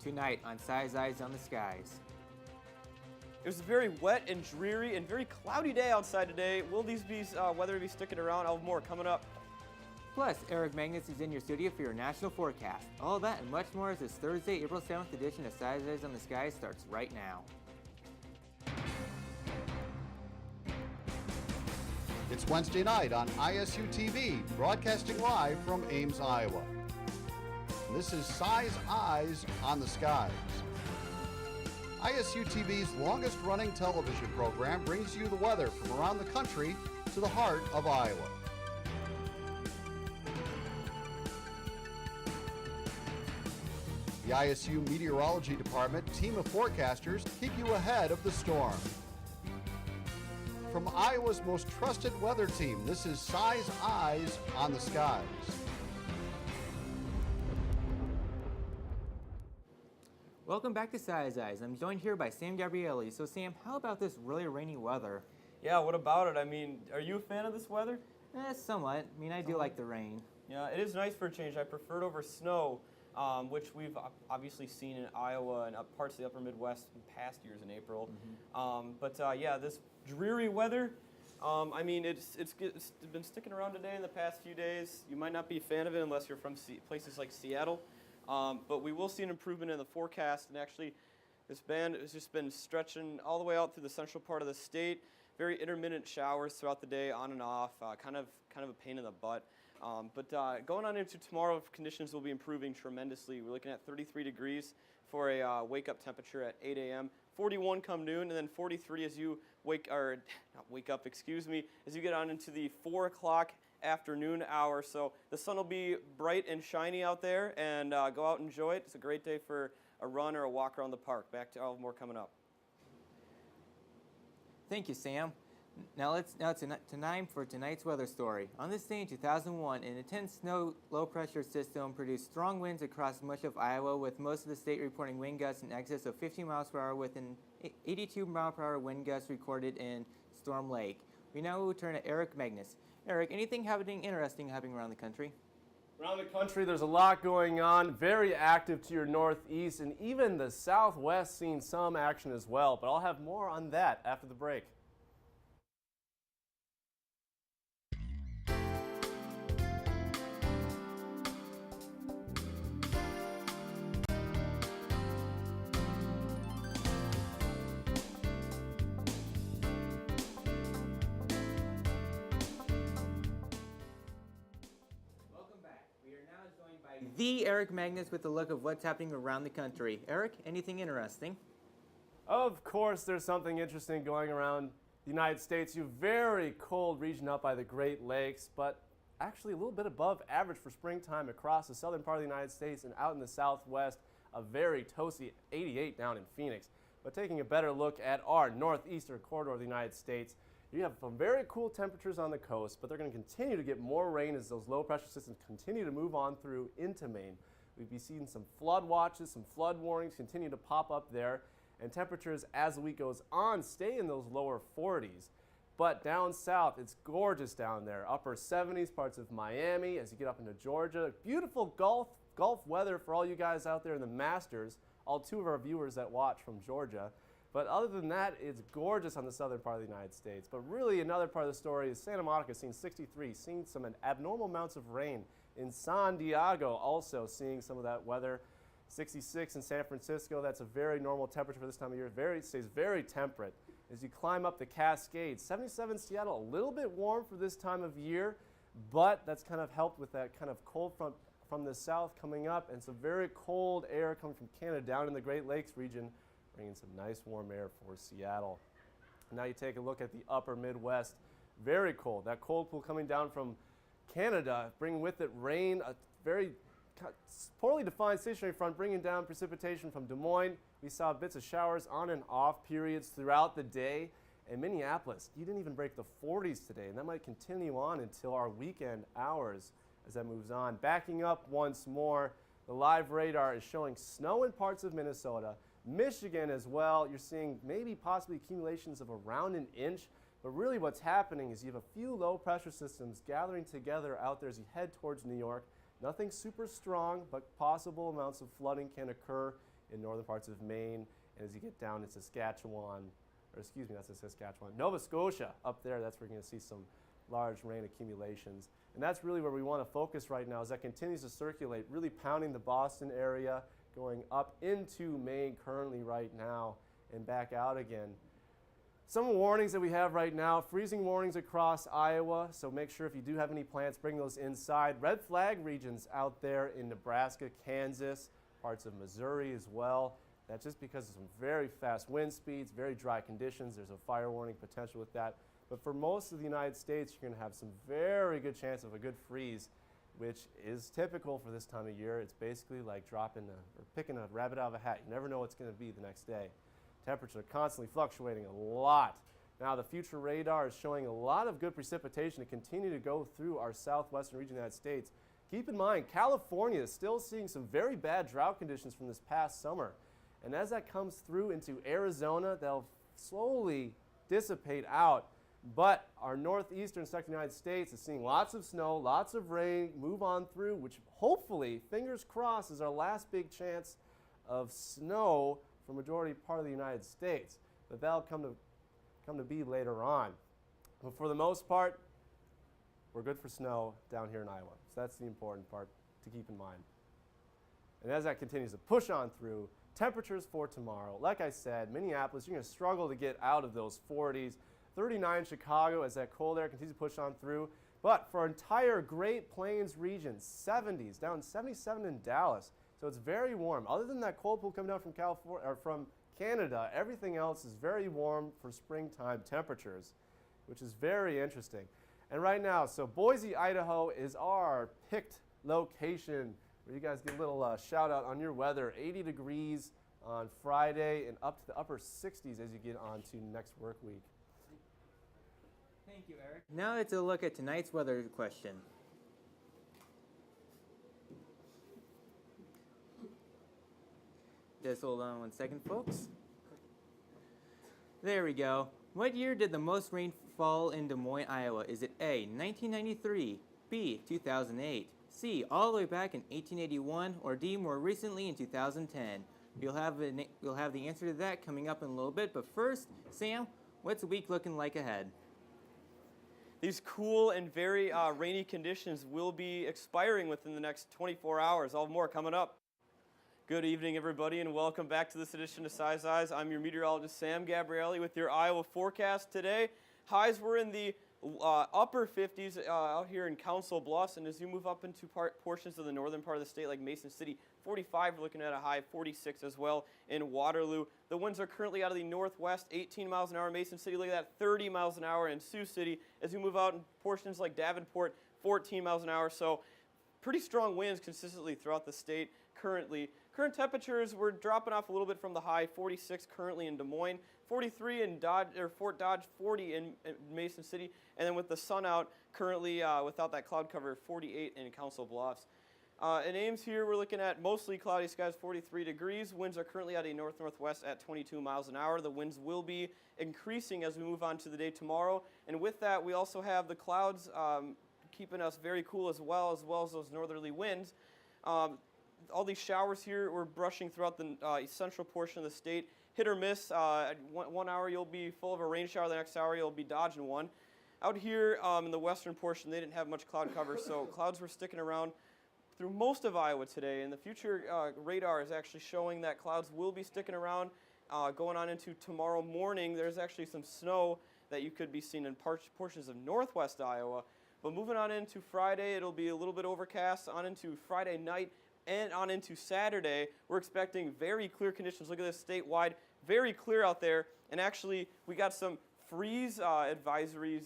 Tonight on Size Eyes on the Skies. It was a very wet and dreary and very cloudy day outside today. Will these weather be sticking around? I'll have more coming up. Plus, Eric Magnus is in your studio for your national forecast. All that and much more as this Thursday, April 7th edition of Size Eyes on the Skies starts right now. It's Wednesday night on ISU TV, broadcasting live from Ames, Iowa. This is Size Eyes on the Skies. ISU TV's longest-running television program brings you the weather from around the country to the heart of Iowa. The ISU Meteorology Department team of forecasters keep you ahead of the storm. From Iowa's most trusted weather team, this is Size Eyes on the Skies. Welcome back to Size Eyes. I'm joined here by Sam Gabrielli. So Sam, how about this really rainy weather? Yeah, what about it? I mean, are you a fan of this weather? Somewhat. I mean, I do like the rain. Yeah, it is nice for a change. I prefer it over snow, which we've obviously seen in Iowa and parts of the upper Midwest in past years in April. Yeah, this dreary weather, I mean, it's been sticking around today in the past few days. You might not be a fan of it unless you're from places like Seattle. But we will see an improvement in the forecast, and actually this band has just been stretching all the way out through the central part of the state. Very intermittent showers throughout the day, on and off, kind of a pain in the butt. Going on into tomorrow, conditions will be improving tremendously. We're looking at 33 degrees for a wake-up temperature at 8 a.m., 41 come noon, and then 43 as you as you get on into the 4 o'clock afternoon hour. So the sun will be bright and shiny out there, and go out and enjoy it. It's a great day for a run or a walk around the park. Back to all more coming up. Thank you, Sam. Now it's time for tonight's weather story. On this day in 2001, an intense snow low-pressure system produced strong winds across much of Iowa, with most of the state reporting wind gusts in excess of 50 miles per hour, with an 82-mile-per-hour wind gust recorded in Storm Lake. We now will turn to Eric Magnus. Eric, anything interesting happening around the country? Around the country, there's a lot going on. Very active to your northeast, and even the southwest seeing some action as well. But I'll have more on that after the break. The Eric Magnus with a look of what's happening around the country. Eric, anything interesting? Of course, there's something interesting going around the United States. You have very cold region up by the Great Lakes, but actually a little bit above average for springtime across the southern part of the United States, and out in the southwest, a very toasty 88 down in Phoenix. But taking a better look at our northeastern corridor of the United States, you have some very cool temperatures on the coast, but they're going to continue to get more rain as those low pressure systems continue to move on through into Maine. We'll be seeing some flood watches, some flood warnings continue to pop up there, and temperatures as the week goes on stay in those lower 40s. But down south, it's gorgeous down there. Upper 70s, parts of Miami, as you get up into Georgia. Beautiful Gulf weather for all you guys out there in the Masters, all two of our viewers that watch from Georgia. But other than that, it's gorgeous on the southern part of the United States. But really another part of the story is Santa Monica seeing 63, seeing some abnormal amounts of rain. In San Diego, also seeing some of that weather. 66 in San Francisco, that's a very normal temperature for this time of year. Stays very temperate. As you climb up the Cascades, 77 in Seattle, a little bit warm for this time of year, but that's kind of helped with that kind of cold front from the south coming up, and some very cold air coming from Canada down in the Great Lakes region, bringing some nice warm air for Seattle. Now you take a look at the upper Midwest, very cold. That cold pool coming down from Canada, bringing with it rain, a very poorly defined stationary front bringing down precipitation from Des Moines. We saw bits of showers on and off periods throughout the day. In Minneapolis, you didn't even break the 40s today, and that might continue on until our weekend hours as that moves on. Backing up once more, the live radar is showing snow in parts of Minnesota, Michigan as well. You're seeing maybe possibly accumulations of around an inch, but really what's happening is you have a few low pressure systems gathering together out there as you head towards New York. Nothing super strong, but possible amounts of flooding can occur in northern parts of Maine, and as you get down to Saskatchewan, or excuse me, that's Saskatchewan, Nova Scotia, up there, that's where you're going to see some large rain accumulations. And that's really where we want to focus right now, as that continues to circulate, really pounding the Boston area, going up into Maine currently right now, and back out again. Some warnings that we have right now: freezing warnings across Iowa, so make sure if you do have any plants, bring those inside. Red flag regions out there in Nebraska, Kansas, parts of Missouri as well. That's just because of some very fast wind speeds, very dry conditions. There's a fire warning potential with that. But for most of the United States, you're going to have some very good chance of a good freeze, which is typical for this time of year. It's basically like picking a rabbit out of a hat. You never know what's going to be the next day. Temperatures are constantly fluctuating a lot. Now, the future radar is showing a lot of good precipitation to continue to go through our southwestern region of the United States. Keep in mind, California is still seeing some very bad drought conditions from this past summer. And as that comes through into Arizona, they'll slowly dissipate out. But our northeastern section of the United States is seeing lots of snow, lots of rain move on through, which hopefully, fingers crossed, is our last big chance of snow for majority part of the United States. But that'll come to be later on. But for the most part, we're good for snow down here in Iowa. So that's the important part to keep in mind. And as that continues to push on through, temperatures for tomorrow, like I said, Minneapolis, you're going to struggle to get out of those 40s. 39 Chicago as that cold air continues to push on through. But for our entire Great Plains region, 70s, down 77 in Dallas. So it's very warm. Other than that cold pool coming down from California or from Canada, everything else is very warm for springtime temperatures, which is very interesting. And right now, so Boise, Idaho is our picked location where you guys get a little shout out on your weather. 80 degrees on Friday and up to the upper 60s as you get on to next work week. Thank you, Eric. Now let's look at tonight's weather question. Just hold on 1 second, folks. There we go. What year did the most rain fall in Des Moines, Iowa? Is it A, 1993, B, 2008, C, all the way back in 1881, or D, more recently in 2010? You'll have the answer to that coming up in a little bit, but first, Sam, what's the week looking like ahead? These cool and very rainy conditions will be expiring within the next 24 hours. All more coming up. Good evening, everybody, and welcome back to this edition of Size Eyes. I'm your meteorologist, Sam Gabrielli, with your Iowa forecast today. Highs were in the upper 50s out here in Council Bluffs, and as you move up into portions of the northern part of the state, like Mason City, 45, we're looking at a high of 46 as well in Waterloo. The winds are currently out of the northwest, 18 miles an hour in Mason City, look at that, 30 miles an hour in Sioux City. As you move out in portions like Davenport, 14 miles an hour. So pretty strong winds consistently throughout the state currently. Current temperatures, we're dropping off a little bit from the high, 46 currently in Des Moines, 43 in Fort Dodge, 40 in Mason City, and then with the sun out, currently without that cloud cover, 48 in Council Bluffs. In Ames here, we're looking at mostly cloudy skies, 43 degrees. Winds are currently at a north-northwest at 22 miles an hour. The winds will be increasing as we move on to the day tomorrow. And with that, we also have the clouds keeping us very cool as well as those northerly winds. All these showers here, we're brushing throughout the central portion of the state. Hit or miss, 1 hour you'll be full of a rain shower, the next hour you'll be dodging one. Out here in the western portion, they didn't have much cloud cover, so clouds were sticking around through most of Iowa today. And the future radar is actually showing that clouds will be sticking around going on into tomorrow morning. There's actually some snow that you could be seeing in portions of northwest Iowa. But moving on into Friday, it'll be a little bit overcast. On into Friday night, and on into Saturday, we're expecting very clear conditions. Look at this statewide, very clear out there. And actually, we got some freeze advisories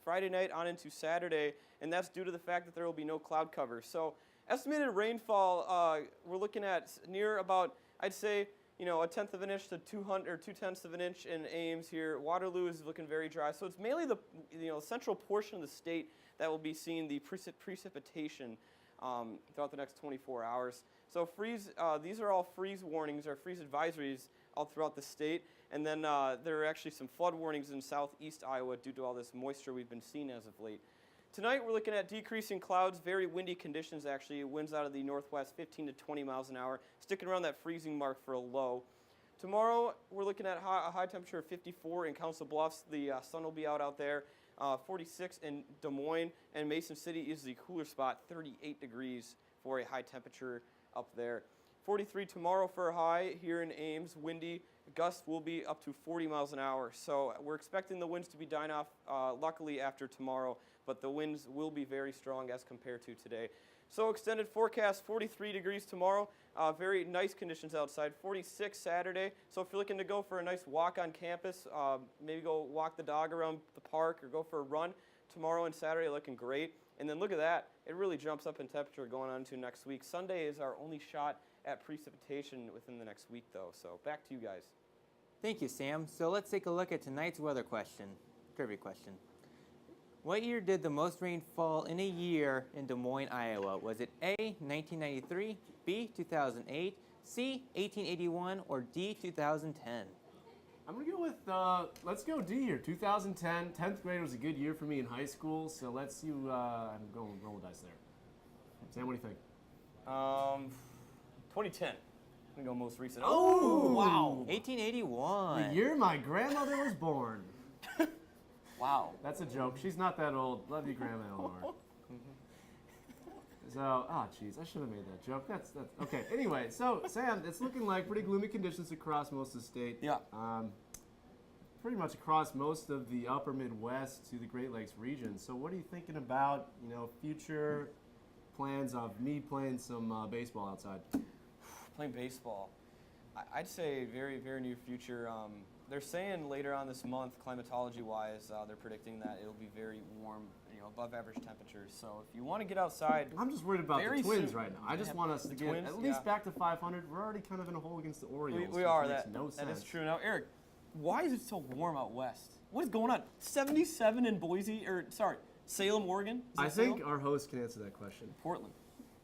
Friday night on into Saturday, and that's due to the fact that there will be no cloud cover. So estimated rainfall, we're looking at near about, I'd say, a tenth of an inch to 2/10 of an inch in Ames here. Waterloo is looking very dry. So it's mainly the central portion of the state that will be seeing the precipitation throughout the next 24 hours. So these are all freeze warnings or freeze advisories all throughout the state. And then there are actually some flood warnings in southeast Iowa due to all this moisture we've been seeing as of late. Tonight we're looking at decreasing clouds, very windy conditions actually. Winds out of the northwest 15 to 20 miles an hour, sticking around that freezing mark for a low. Tomorrow we're looking at a high temperature of 54 in Council Bluffs. The sun will be out there. 46 in Des Moines, and Mason City is the cooler spot, 38 degrees for a high temperature up there. 43 tomorrow for a high here in Ames, windy. Gusts will be up to 40 miles an hour. So we're expecting the winds to be dying off luckily after tomorrow, but the winds will be very strong as compared to today. So extended forecast, 43 degrees tomorrow. Very nice conditions outside. 46 Saturday. So if you're looking to go for a nice walk on campus, maybe go walk the dog around the park or go for a run, tomorrow and Saturday looking great. And then look at that. It really jumps up in temperature going on to next week. Sunday is our only shot at precipitation within the next week, though. So back to you guys. Thank you, Sam. So let's take a look at tonight's weather question, trivia question. What year did the most rain fall in a year in Des Moines, Iowa? Was it A, 1993, B, 2008, C, 1881, or D, 2010? I'm going to go with, let's go D here, 2010. 10th grade was a good year for me in high school, so let's see, I'm going roll dice there. Sam, what do you think? 2010. I'm going to go most recent. Oh, wow. 1881. The year my grandmother was born. Wow. That's a joke. She's not that old. Love you, Grandma Eleanor. So, oh, jeez, I should have made that joke. That's okay. Anyway, so Sam, it's looking like pretty gloomy conditions across most of the state. Yeah. Pretty much across most of the upper Midwest to the Great Lakes region. So, what are you thinking about? Future plans of me playing some baseball outside? Playing baseball. I'd say very, very near future. They're saying later on this month, climatology-wise, they're predicting that it'll be very warm, above average temperatures. So if you want to get outside, I'm just worried about very the Twins soon. right now. I just want us to get Twins, at least yeah. back to 500. We're already kind of in a hole against the Orioles. we which are. makes That, no that sense. is true. Now, Eric, why is it so warm out west? What is going on? 77 in Salem, Oregon? Is that I think Salem? our host can answer that question. Portland.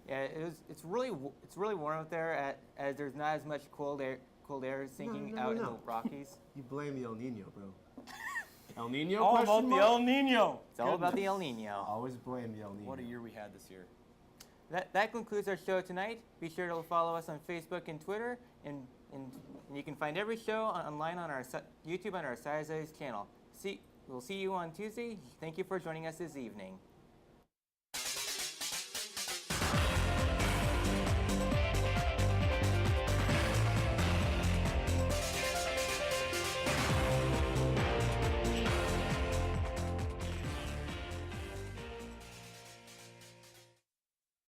Yeah, it's really warm out there as there's not as much cold air sinking No. out in the Rockies. You blame the El Nino, bro. El Nino? All question about the mark? El Nino. It's all about the El Nino. Always blame the El Nino. What a year we had this year. That concludes our show tonight. Be sure to follow us on Facebook and Twitter, and you can find every show online on our YouTube on our Size channel. We'll see you on Tuesday. Thank you for joining us this evening.